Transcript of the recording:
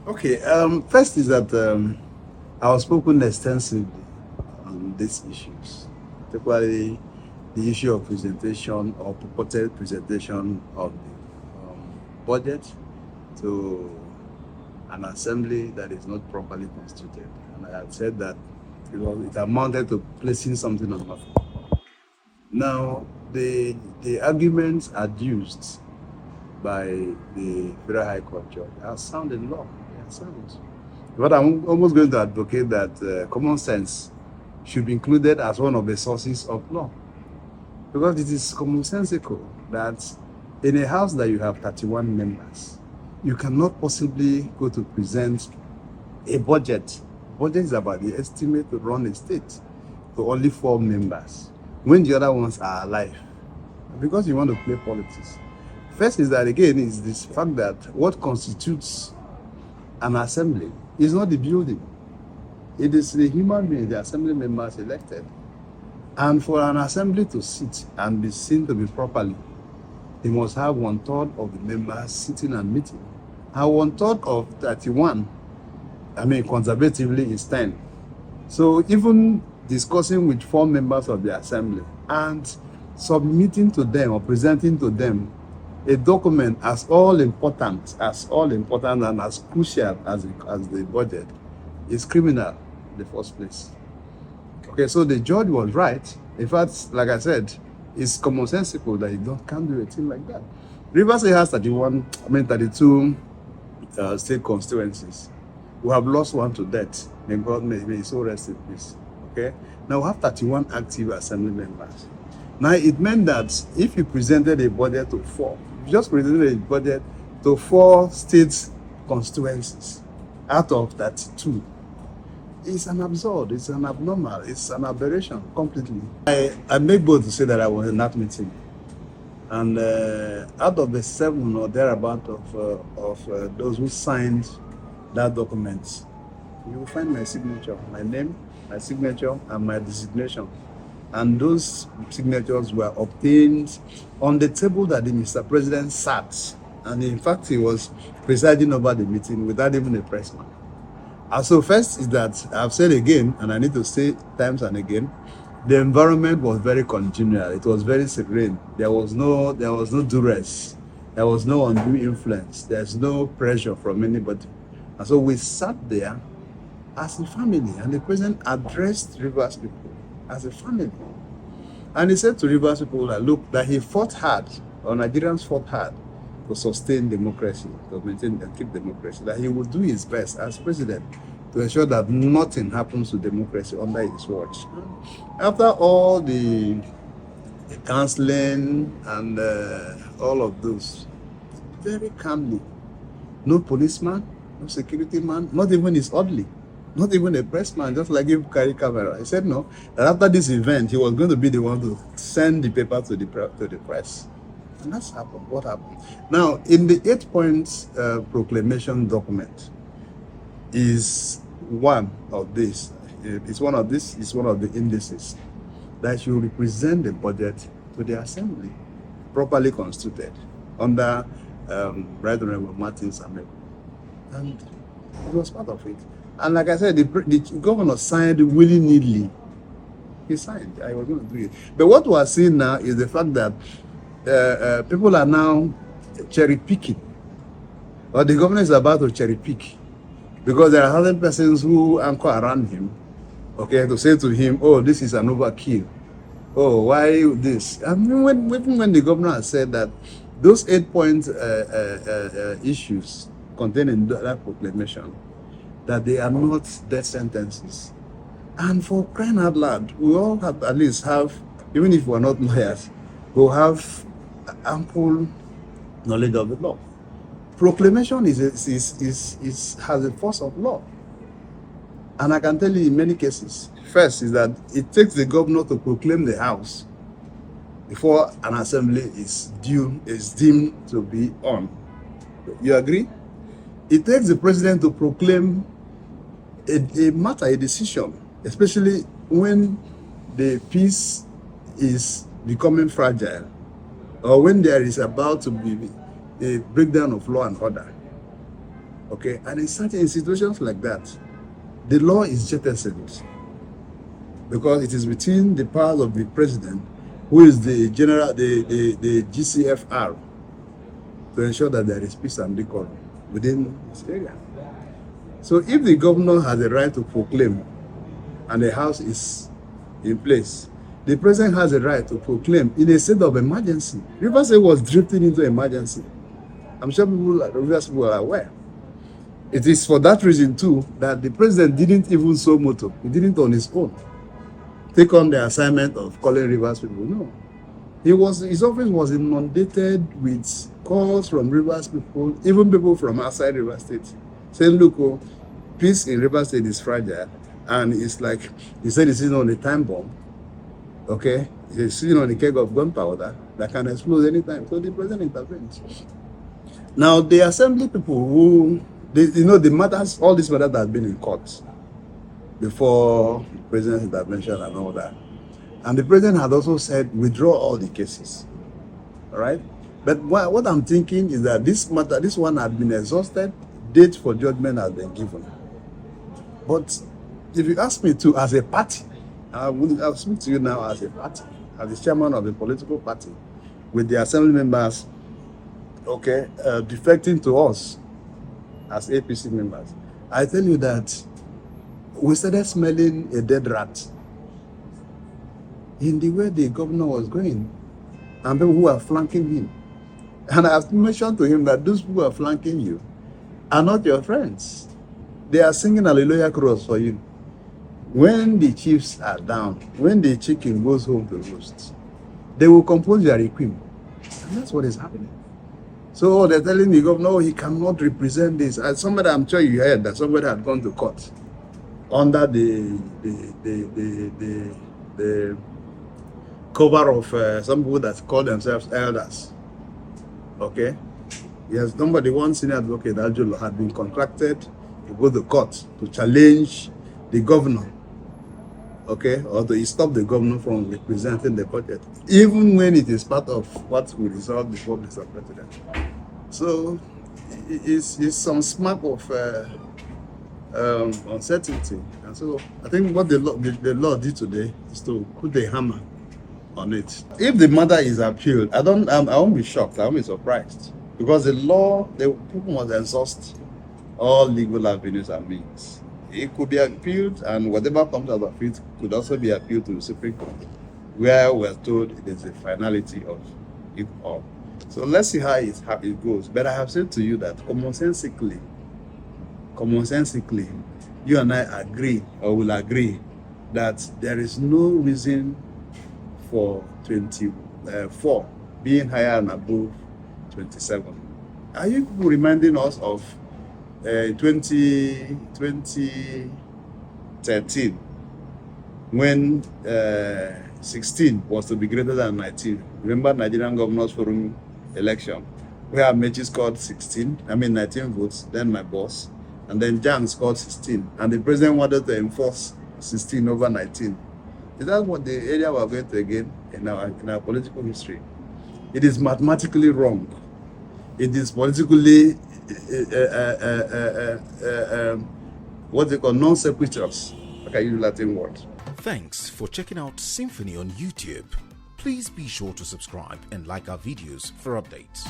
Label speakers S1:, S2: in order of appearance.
S1: Okay, first is that I was spoken extensively on these issues, particularly the issue of presentation or purported presentation of the budget to an assembly that is not properly constituted. And I had said that it amounted to placing something on nothing. Now, the arguments adduced by the Federal High Court judge are sound in law. They are sound. But I'm almost going to advocate that common sense should be included as one of the sources of law. Because it is commonsensical that in a house that you have 31 members, you cannot possibly go to present a budget. Budget is about the estimate to run a state to only 4 members when the other ones are alive. Because you want to play politics. First is that, again, is this fact that what constitutes an assembly is not the building. It is the human being, the assembly members elected. And for an assembly to sit and be seen to be properly, they must have 1/3 of the members sitting and meeting. And 1/3 of 31, conservatively, is 10. So even discussing with 4 members of the assembly and submitting to them or presenting to them a document as all important and as crucial as the budget is criminal in the first place. Okay, so the judge was right. In fact, like I said, it's commonsensical that you can't do a thing like that. Rivers State has 32 state constituencies. We have lost one to death. May God may his soul rest in peace. Okay, now we have 31 active assembly members. Now it meant that if you presented a budget to 4, you just presented a budget to 4 state constituencies out of 32. It's an absurd, it's an abnormal, it's an aberration completely. I make bold to say that I was in that meeting. And out of the 7 or thereabout of those who signed that document, you will find my signature, my name, my signature, and my designation. And those signatures were obtained on the table that the Mr. President sat. And in fact, he was presiding over the meeting without even a pressman. And so first is that I've said again, and I need to say times and again, the environment was very congenial. It was very serene. There was no duress. There was no undue influence. There's no pressure from anybody. And so we sat there as a family, and the president addressed Rivers people as a family. And he said to Rivers people that look, that he fought hard, or Nigerians fought hard to sustain democracy, to maintain and keep democracy, that he would do his best as president to ensure that nothing happens to democracy under his watch. After all the counseling and all of those, very calmly, no policeman, no security man, not even his orderly, not even a pressman, just like him carry camera. He said no, that after this event, he was going to be the one to send the paper to the press. And that's happened. What happened? Now, in the 8-point proclamation document is one of these. It's one of the indices that should represent the budget to the assembly, properly constituted under Right Honorable Martin Samuel. And it was part of it. And like I said, the governor signed willy-nilly. He signed. I was going to do it. But what we are seeing now is the fact that people are now cherry picking, or the governor is about to cherry pick, because there are other persons who anchor around him, okay, to say to him, oh, this is an overkill. Oh, why this? I mean, even when the governor has said that those 8-point issues contained in that proclamation, that they are not death sentences. And for crying out loud, we all have at least have, even if we're not lawyers, we'll have ample knowledge of the law. Proclamation has a force of law. And I can tell you in many cases, first is that it takes the governor to proclaim the house before an assembly is deemed to be on. You agree? It takes the president to proclaim a matter, a decision, especially when the peace is becoming fragile, or when there is about to be a breakdown of law and order. Okay, and in certain situations like that, the law is jettisoned because it is within the powers of the president, who is the general, the GCFR, to ensure that there is peace and decorum within this area. So if the governor has a right to proclaim and the house is in place, the president has a right to proclaim in a state of emergency. Rivers State was drifting into emergency. I'm sure Rivers people are aware. It is for that reason too that the president didn't even so moto. He didn't on his own take on the assignment of calling Rivers people. No. His office was inundated with calls from Rivers people, even people from outside Rivers State, saying, look, oh, peace in Rivers State is fragile. And it's like, he said he's sitting on a time bomb. Okay? He's sitting on a keg of gunpowder that can explode anytime. So the president intervenes. Now, the assembly people who, the matters, all these matters have been in court before the president's intervention and all that. And the president had also said, withdraw all the cases. All right? But what I'm thinking is that this one had been exhausted, date for judgment has been given. But if you ask me to, as a party, I'll speak to you now as a party, as the chairman of the political party, with the assembly members, okay, defecting to us as APC members. I tell you that we started smelling a dead rat in the way the governor was going and people who are flanking him. And I have mentioned to him that those who are flanking you are not your friends. They are singing Hallelujah Cross for you. When the chiefs are down, when the chicken goes home to roost, they will compose their requiem. And that's what is happening. So they're telling the governor, no, he cannot represent this. And somebody, I'm sure you heard that somebody had gone to court under the cover of some people that call themselves elders. Okay? Yes, somebody, one senior advocate, Ajulo, had been contracted to go to court to challenge the governor, okay, or to stop the governor from representing the budget, even when it is part of what we resolve before Mr. President. So it's some smack of uncertainty. And so I think what the law did today is to put the hammer on it. If the matter is appealed, I won't be shocked, I won't be surprised. Because the law, the people must exhaust all legal avenues and means. It could be appealed, and whatever comes out of it could also be appealed to the Supreme Court, where we're told it is the finality of it all. So let's see how it goes. But I have said to you that commonsensically, you and I agree, or will agree, that there is no reason for 24 being higher and above 27. Are you reminding us of 2013 when 16 was to be greater than 19? Remember Nigerian Governors Forum election, where Amechi scored 19 votes, then my boss, and then Jang scored 16, and the president wanted to enforce 16 over 19. Is that what the area we're going to again in our political history? It is mathematically wrong. It is politically what they call non sequiturs. I can use Latin words.
S2: Thanks for checking out Symphony on YouTube. Please be sure to subscribe and like our videos for updates.